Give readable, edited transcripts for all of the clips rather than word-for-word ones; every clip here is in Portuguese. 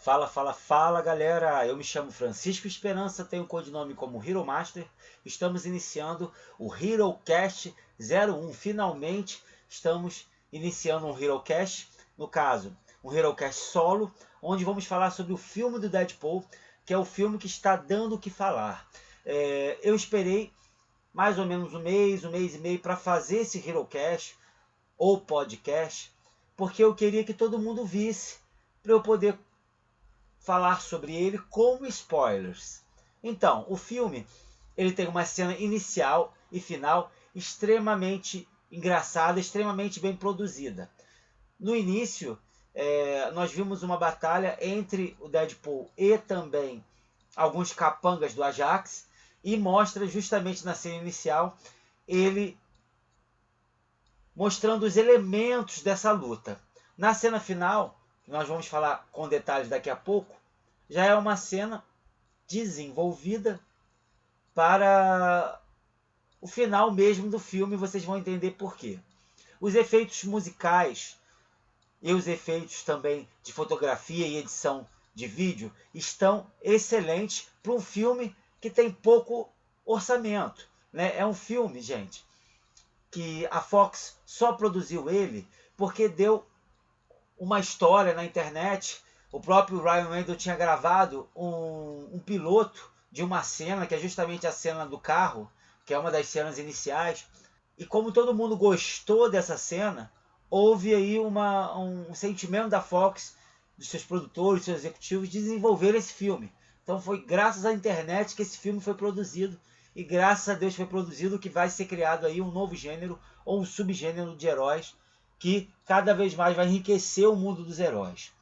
Fala galera, eu me chamo Francisco Esperança, tenho o codinome como Hero Master. Estamos iniciando o HeroCast 01. Finalmente estamos iniciando um HeroCast, no caso, um HeroCast solo, onde vamos falar sobre o filme do Deadpool, que é o filme que está dando o que falar. Eu esperei mais ou menos um mês e meio para fazer esse HeroCast ou podcast, porque eu queria que todo mundo visse, para eu poder falar sobre ele com spoilers. Então, o filme ele tem uma cena inicial e final extremamente engraçada, extremamente bem produzida. No início, nós vimos uma batalha entre o Deadpool e também alguns capangas do Ajax, e mostra justamente na cena inicial ele mostrando os elementos dessa luta. Na cena final, que nós vamos falar com detalhes daqui a pouco, já é uma cena desenvolvida para o final mesmo do filme, vocês vão entender por quê. Os efeitos musicais e os efeitos também de fotografia e edição de vídeo estão excelentes para um filme que tem pouco orçamento, né? É um filme, gente, que a Fox só produziu ele porque deu uma história na internet. O próprio Ryan Reynolds tinha gravado um piloto de uma cena, que é justamente a cena do carro, que é uma das cenas iniciais. E como todo mundo gostou dessa cena, houve aí um sentimento da Fox, dos seus produtores, dos seus executivos, de desenvolver esse filme. Então foi graças à internet que esse filme foi produzido, e graças a Deus foi produzido que vai ser criado aí um novo gênero, ou um subgênero de heróis, que cada vez mais vai enriquecer o mundo dos heróis.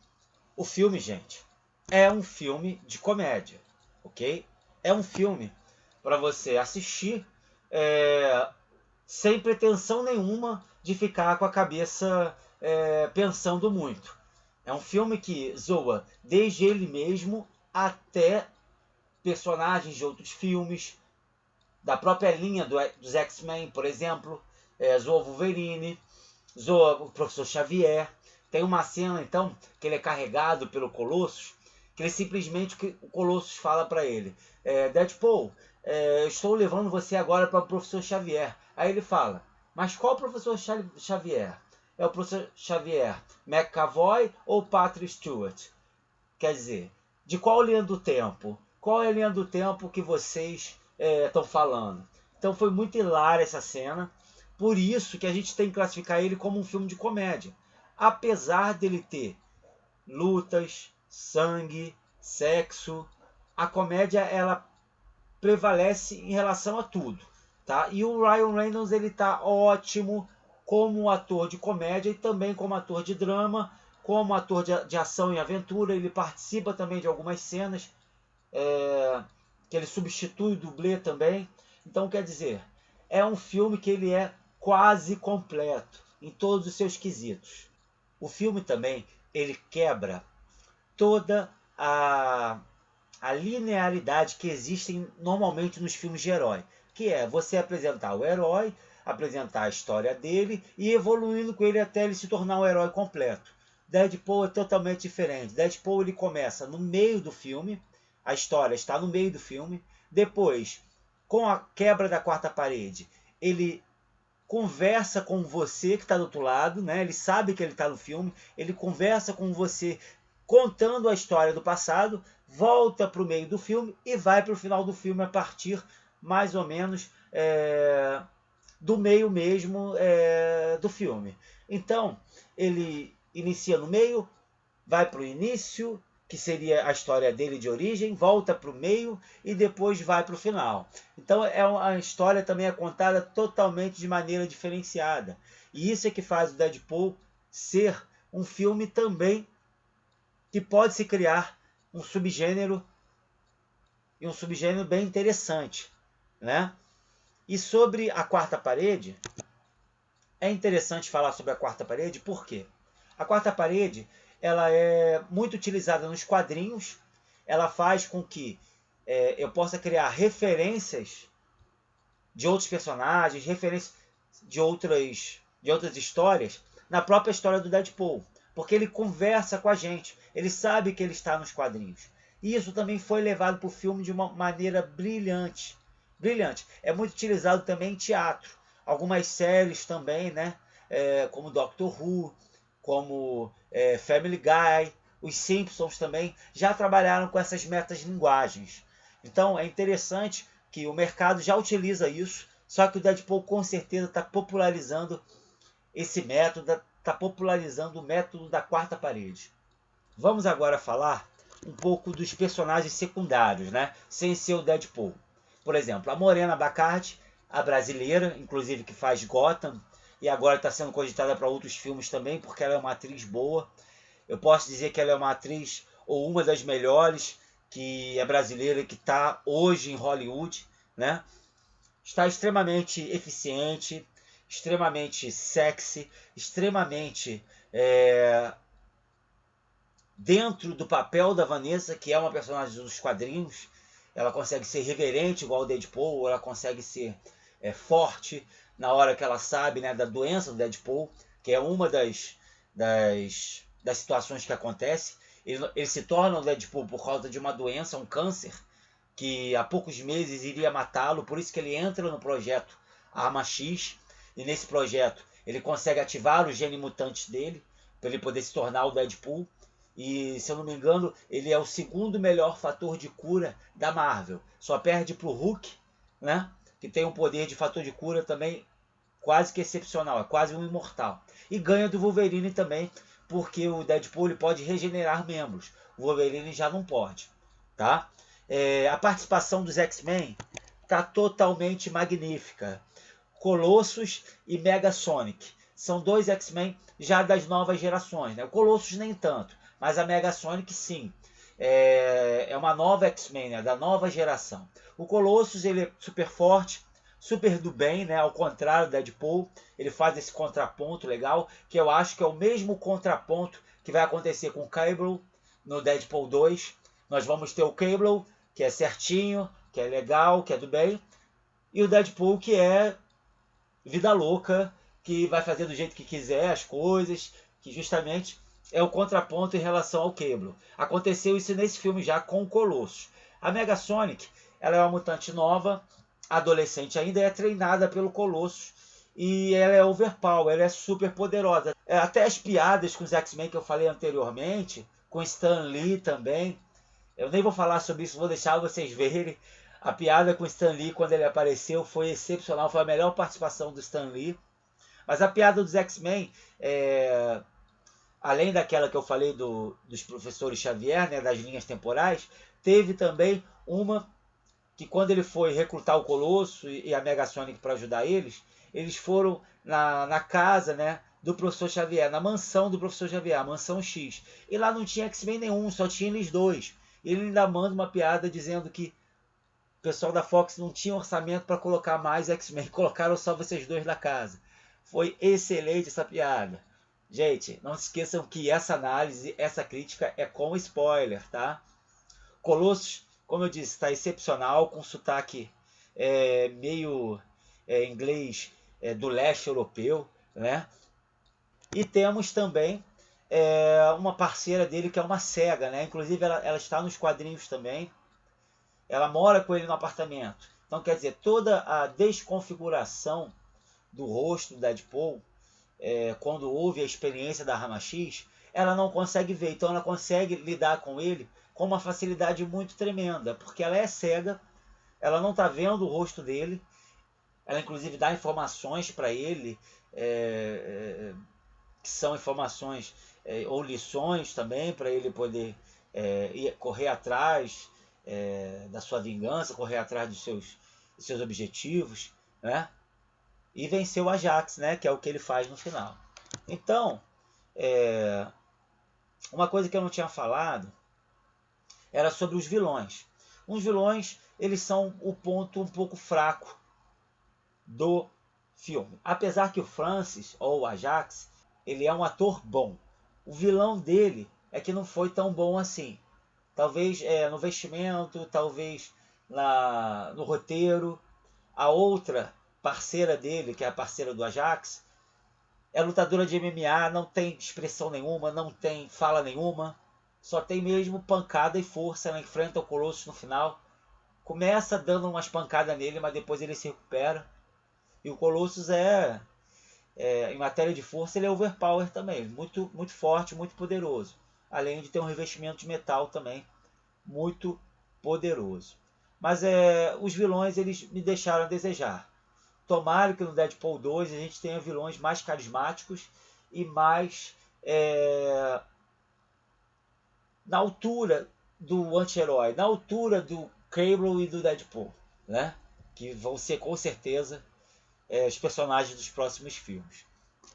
O filme, gente, é um filme de comédia, ok? É um filme para você assistir sem pretensão nenhuma de ficar com a cabeça pensando muito. É um filme que zoa desde ele mesmo até personagens de outros filmes, da própria linha dos X-Men, por exemplo, zoa Wolverine, zoa o Professor Xavier. Tem uma cena, então, que ele é carregado pelo Colossus, que ele simplesmente, o Colossus fala para ele, Deadpool, eu estou levando você agora para o Professor Xavier. Aí ele fala, mas qual Professor Xavier? É o Professor Xavier McAvoy ou Patrick Stewart? Quer dizer, de qual linha do tempo? Qual é a linha do tempo que vocês estão falando? Então foi muito hilária essa cena. Por isso que a gente tem que classificar ele como um filme de comédia. Apesar dele ter lutas, sangue, sexo, a comédia ela prevalece em relação a tudo, tá? E o Ryan Reynolds ele tá ótimo como ator de comédia e também como ator de drama, como ator de ação e aventura. Ele participa também de algumas cenas que ele substitui o dublê também. Então, quer dizer, é um filme que ele é quase completo em todos os seus quesitos. O filme também ele quebra toda a linearidade que existe normalmente nos filmes de herói, que é você apresentar o herói, apresentar a história dele e evoluindo com ele até ele se tornar um herói completo. Deadpool é totalmente diferente. Deadpool ele começa no meio do filme, a história está no meio do filme, depois, com a quebra da quarta parede, ele conversa com você que está do outro lado, né? Ele sabe que ele está no filme, ele conversa com você contando a história do passado, volta para o meio do filme e vai para o final do filme a partir mais ou menos do meio mesmo do filme. Então ele inicia no meio, vai para o início, que seria a história dele de origem, volta para o meio e depois vai para o final. Então a história também é contada totalmente de maneira diferenciada. E isso é que faz o Deadpool ser um filme também que pode se criar um subgênero, e um subgênero bem interessante, né? E sobre a quarta parede, é interessante falar sobre a quarta parede, por quê? A quarta parede ela é muito utilizada nos quadrinhos, ela faz com que eu possa criar referências de outros personagens, referências de outras histórias, na própria história do Deadpool. porque ele conversa com a gente, ele sabe que ele está nos quadrinhos. E isso também foi levado para o filme de uma maneira brilhante. Brilhante. É muito utilizado também em teatro. Algumas séries também, né? Como Doctor Who, como Family Guy, os Simpsons também, já trabalharam com essas metalinguagens. Então é interessante que o mercado já utiliza isso, só que o Deadpool com certeza está popularizando esse método, está popularizando o método da quarta parede. Vamos agora falar um pouco dos personagens secundários, né? Sem ser o Deadpool. Por exemplo, a Morena Baccarat, a brasileira, inclusive que faz Gotham, e agora está sendo cogitada para outros filmes também, porque ela é uma atriz boa. Eu posso dizer que ela é uma atriz, ou uma das melhores, que é brasileira e que está hoje em Hollywood, né? Está extremamente eficiente, extremamente sexy, extremamente dentro do papel da Vanessa, que é uma personagem dos quadrinhos. Ela consegue ser reverente igual o Deadpool, ela consegue ser forte na hora que ela sabe, né, da doença do Deadpool, que é uma das situações que acontece. Ele se torna o Deadpool por causa de uma doença, um câncer, que há poucos meses iria matá-lo, por isso que ele entra no projeto Arma X, e nesse projeto ele consegue ativar os genes mutantes dele, para ele poder se tornar o Deadpool. E, se eu não me engano, ele é o segundo melhor fator de cura da Marvel. Só perde para o Hulk, né? Que tem um poder de fator de cura também quase que excepcional, é quase um imortal. E ganha do Wolverine também, porque o Deadpool ele pode regenerar membros. O Wolverine já não pode, tá? A participação dos X-Men tá totalmente magnífica. Colossus e Mega Sonic são dois X-Men já das novas gerações, né? O Colossus nem tanto, mas a Mega Sonic sim. É uma nova X-Men, né? Da nova geração. O Colossus ele é super forte, super do bem, né? Ao contrário do Deadpool, ele faz esse contraponto legal, que eu acho que é o mesmo contraponto que vai acontecer com o Cable no Deadpool 2. Nós vamos ter o Cable, que é certinho, que é legal, que é do bem, e o Deadpool, que é vida louca, que vai fazer do jeito que quiser as coisas, que justamente é o contraponto em relação ao Cable. Aconteceu isso nesse filme já com o Colossus. A Mega Sonic, ela é uma mutante nova, adolescente ainda, é treinada pelo Colossus. E ela é overpower, ela é super poderosa. Até as piadas com os X-Men que eu falei anteriormente, com Stan Lee também, eu nem vou falar sobre isso, vou deixar vocês verem. A piada com o Stan Lee quando ele apareceu foi excepcional, foi a melhor participação do Stan Lee. Mas a piada dos X-Men, além daquela que eu falei dos professores Xavier, né, das linhas temporais, teve também uma que quando ele foi recrutar o Colosso e a Mega Sonic para ajudar eles foram na casa, né, do professor Xavier, na mansão do professor Xavier, a mansão X. E lá não tinha X-Men nenhum, só tinha eles dois. E ele ainda manda uma piada dizendo que o pessoal da Fox não tinha orçamento para colocar mais X-Men, colocaram só vocês dois da casa. Foi excelente essa piada. Gente, não se esqueçam que essa análise, essa crítica é com spoiler, tá? Colossus, como eu disse, está excepcional, com sotaque meio inglês do leste europeu, né? E temos também uma parceira dele que é uma cega, né? Inclusive ela está nos quadrinhos também. Ela mora com ele no apartamento. Então, quer dizer, toda a desconfiguração do rosto do Deadpool, quando houve a experiência da Rama X, ela não consegue ver. Então, ela consegue lidar com ele com uma facilidade muito tremenda, porque ela é cega, ela não está vendo o rosto dele, ela inclusive dá informações para ele, que são informações ou lições também, para ele poder correr atrás da sua vingança, correr atrás dos seus objetivos, né? E vencer o Ajax, né? Que é o que ele faz no final. Então, uma coisa que eu não tinha falado era sobre os vilões. Os vilões, eles são o ponto um pouco fraco do filme. Apesar que o Francis, ou o Ajax, ele é um ator bom. O vilão dele é que não foi tão bom assim. Talvez no vestimento, talvez no roteiro. A outra parceira dele, que é a parceira do Ajax, é lutadora de MMA, não tem expressão nenhuma, não tem fala nenhuma. Só tem mesmo pancada e força. Ela enfrenta o Colossus no final. Começa dando umas pancadas nele, mas depois ele se recupera. E o Colossus em matéria de força, ele é overpower também. Muito, muito forte, muito poderoso. Além de ter um revestimento de metal também muito poderoso. Mas os vilões eles me deixaram a desejar. Tomara que no Deadpool 2 a gente tenha vilões mais carismáticos e mais na altura do anti-herói, na altura do Cable e do Deadpool, né? Que vão ser com certeza os personagens dos próximos filmes.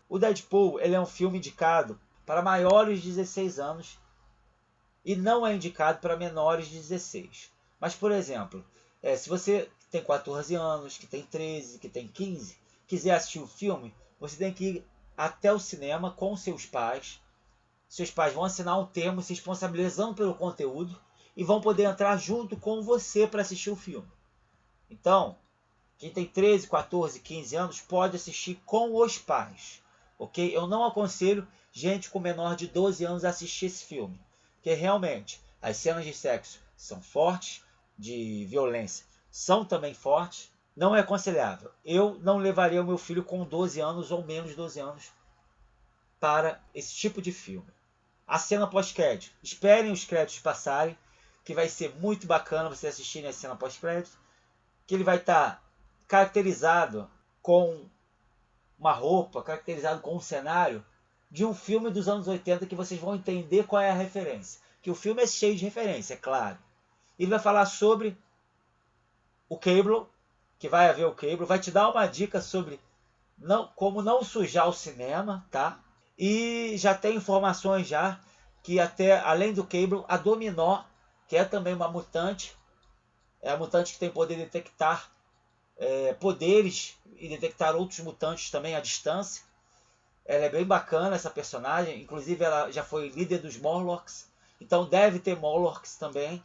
O Deadpool ele é um filme indicado para maiores de 16 anos e não é indicado para menores de 16. Mas, por exemplo, se você tem 14 anos, que tem 13, que tem 15, quiser assistir o filme, você tem que ir até o cinema com seus pais. Seus pais vão assinar um termo se responsabilizando pelo conteúdo e vão poder entrar junto com você para assistir o filme. Então, quem tem 13, 14, 15 anos pode assistir com os pais. Ok? Eu não aconselho gente com menor de 12 anos a assistir esse filme. Porque realmente as cenas de sexo são fortes, de violência são também fortes. Não é aconselhável. Eu não levaria o meu filho com 12 anos ou menos de 12 anos para esse tipo de filme. A cena pós-crédito. Esperem os créditos passarem, que vai ser muito bacana você assistir a cena pós-crédito, que ele vai estar caracterizado com uma roupa, caracterizado com um cenário de um filme dos anos 80 que vocês vão entender qual é a referência. Que o filme é cheio de referência, é claro. Ele vai falar sobre o Cable, que vai haver o Cable, vai te dar uma dica sobre como não sujar o cinema, tá? E já tem informações já que até além do Cable, a Dominó, que é também uma mutante, é a mutante que tem poder de detectar poderes e detectar outros mutantes também à distância. Ela é bem bacana essa personagem, inclusive ela já foi líder dos Morlocks, então deve ter Morlocks também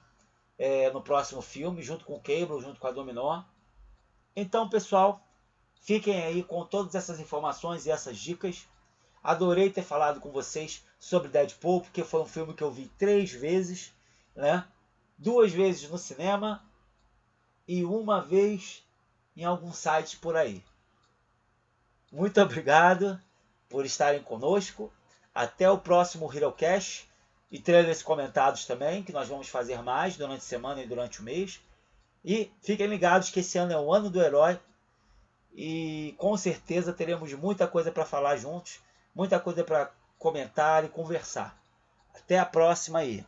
no próximo filme, junto com o Cable, junto com a Dominó. Então, pessoal, fiquem aí com todas essas informações e essas dicas. Adorei ter falado com vocês sobre Deadpool, porque foi um filme que eu vi 3 vezes, né? 2 vezes no cinema e uma vez em algum site por aí. Muito obrigado por estarem conosco. Até o próximo HeroCast e trailers comentados também, que nós vamos fazer mais durante a semana e durante o mês. E fiquem ligados que esse ano é o ano do herói e com certeza teremos muita coisa para falar juntos, muita coisa para comentar e conversar. Até a próxima aí.